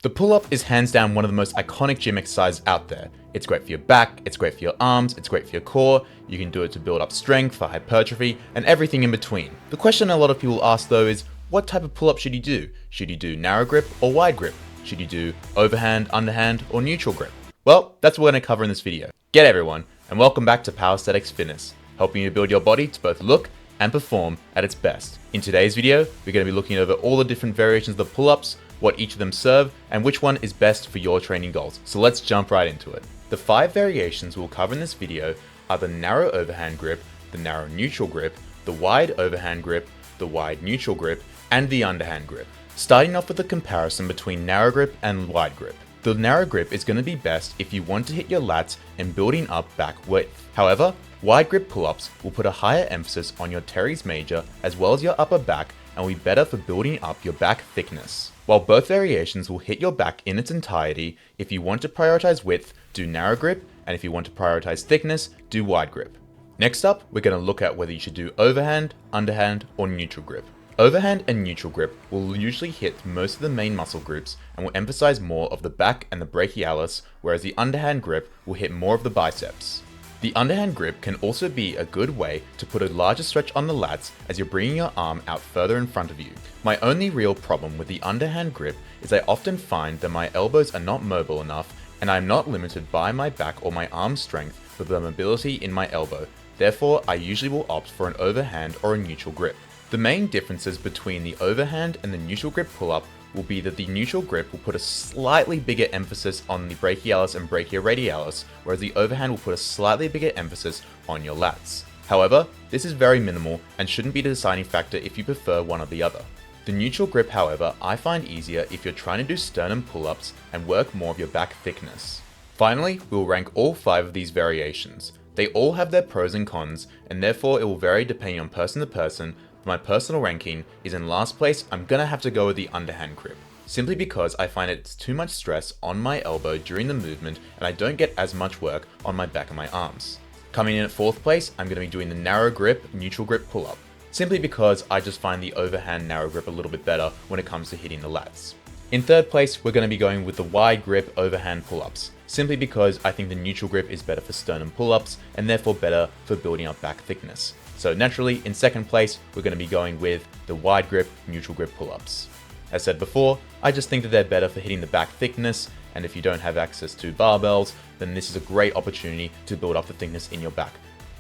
The pull-up is hands down one of the most iconic gym exercises out there. It's great for your back, it's great for your arms, it's great for your core, you can do it to build up strength, for hypertrophy, and everything in between. The question a lot of people ask though is, what type of pull-up should you do? Should you do narrow grip or wide grip? Should you do overhand, underhand, or neutral grip? Well, that's what we're going to cover in this video. G'day everyone, and welcome back to Power Aesthetics Fitness, helping you build your body to both look and perform at its best. In today's video, we're going to be looking over all the different variations of the pull-ups, what each of them serve, and which one is best for your training goals. So let's jump right into it. The 5 variations we'll cover in this video are the narrow overhand grip, the narrow neutral grip, the wide overhand grip, the wide neutral grip, and the underhand grip. Starting off with a comparison between narrow grip and wide grip. The narrow grip is going to be best if you want to hit your lats and building up back width. However, wide grip pull-ups will put a higher emphasis on your teres major as well as your upper back and will be better for building up your back thickness. While both variations will hit your back in its entirety, if you want to prioritize width, do narrow grip, and if you want to prioritize thickness, do wide grip. Next up, we're going to look at whether you should do overhand, underhand, or neutral grip. Overhand and neutral grip will usually hit most of the main muscle groups and will emphasize more of the back and the brachialis, whereas the underhand grip will hit more of the biceps. The underhand grip can also be a good way to put a larger stretch on the lats as you're bringing your arm out further in front of you. My only real problem with the underhand grip is I often find that my elbows are not mobile enough and I'm not limited by my back or my arm strength for the mobility in my elbow. Therefore, I usually will opt for an overhand or a neutral grip. The main differences between the overhand and the neutral grip pull-up will be that the neutral grip will put a slightly bigger emphasis on the brachialis and brachioradialis, whereas the overhand will put a slightly bigger emphasis on your lats. However, this is very minimal and shouldn't be the deciding factor if you prefer one or the other. The neutral grip, however, I find easier if you're trying to do sternum pull-ups and work more of your back thickness. Finally, we will rank all 5 of these variations. They all have their pros and cons, and therefore it will vary depending on person to person. My personal ranking is in last place. I'm gonna have to go with the underhand grip, simply because I find it's too much stress on my elbow during the movement and I don't get as much work on my back and my arms. Coming in at 4th place, I'm gonna be doing the narrow grip, neutral grip pull-up, simply because I just find the overhand narrow grip a little bit better when it comes to hitting the lats. In 3rd place, we're gonna be going with the wide grip overhand pull-ups, simply because I think the neutral grip is better for sternum pull-ups and therefore better for building up back thickness. So naturally, in 2nd place, we're going to be going with the wide grip, neutral grip pull-ups. As said before, I just think that they're better for hitting the back thickness, and if you don't have access to barbells, then this is a great opportunity to build up the thickness in your back.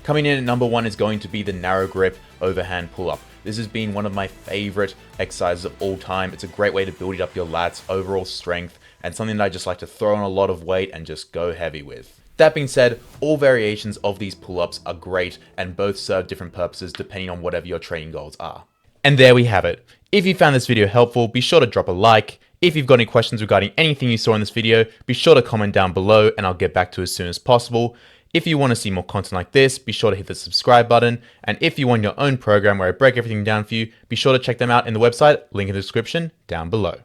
Coming in at number 1 is going to be the narrow grip overhand pull-up. This has been one of my favorite exercises of all time. It's a great way to build up your lats, overall strength, and something that I just like to throw on a lot of weight and just go heavy with. That being said, all variations of these pull-ups are great and both serve different purposes depending on whatever your training goals are. And there we have it. If you found this video helpful, be sure to drop a like. If you've got any questions regarding anything you saw in this video, be sure to comment down below and I'll get back to you as soon as possible. If you want to see more content like this, be sure to hit the subscribe button. And if you want your own program where I break everything down for you, be sure to check them out in the website, link in the description down below.